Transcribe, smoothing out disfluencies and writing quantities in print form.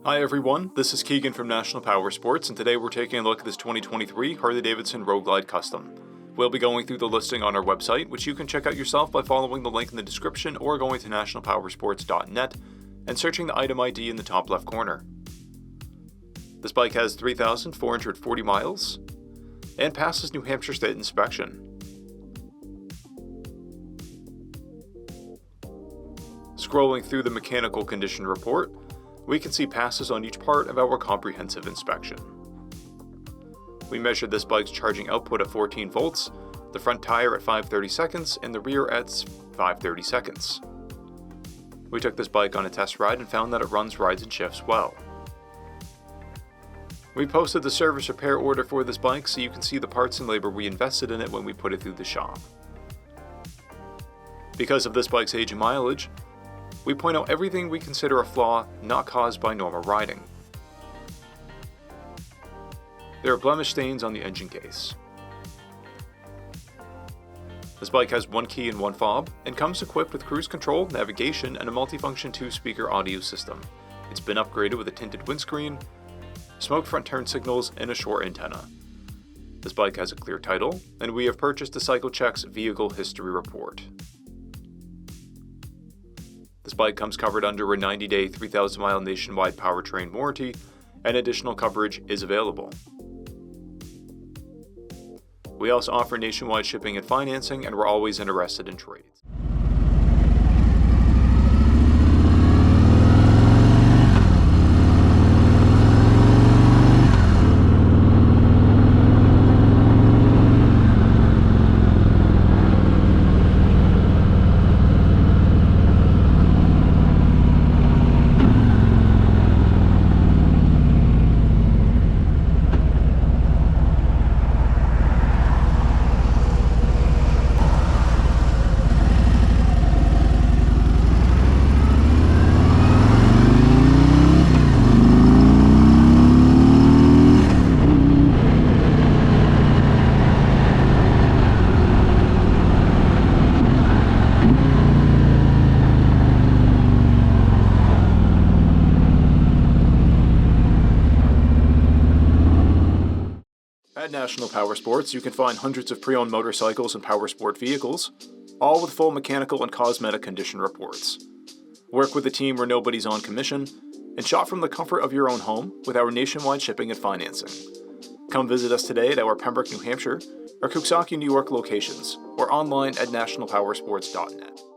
Hi everyone, this is Keegan from National Powersports, and today we're taking a look at this 2023 Harley-Davidson Road Glide Custom. We'll be going through the listing on our website, which you can check out yourself by following the link in the description or going to nationalpowersports.net and searching the item ID in the top left corner. This bike has 3,440 miles and passes New Hampshire State inspection. Scrolling through the mechanical condition report, we can see passes on each part of our comprehensive inspection. We measured this bike's charging output at 14 volts, the front tire at 530 seconds, and the rear at 530 seconds. We took this bike on a test ride and found that it runs, rides, and shifts well. We posted the service repair order for this bike so you can see the parts and labor we invested in it when we put it through the shop. Because of this bike's age and mileage, we point out everything we consider a flaw not caused by normal riding. There are blemish stains on the engine case. This bike has one key and one fob, and comes equipped with cruise control, navigation, and a multifunction 2-speaker audio system. It's been upgraded with a tinted windscreen, smoke front turn signals, and a short antenna. This bike has a clear title, and we have purchased the CycleCheck's Vehicle History Report. This bike comes covered under a 90-day, 3,000-mile nationwide powertrain warranty, and additional coverage is available. We also offer nationwide shipping and financing, and we're always interested in trades. At National Powersports, you can find hundreds of pre-owned motorcycles and powersport vehicles, all with full mechanical and cosmetic condition reports. Work with a team where nobody's on commission, and shop from the comfort of your own home with our nationwide shipping and financing. Come visit us today at our Pembroke, New Hampshire, or Coxsackie, New York locations, or online at nationalpowersports.net.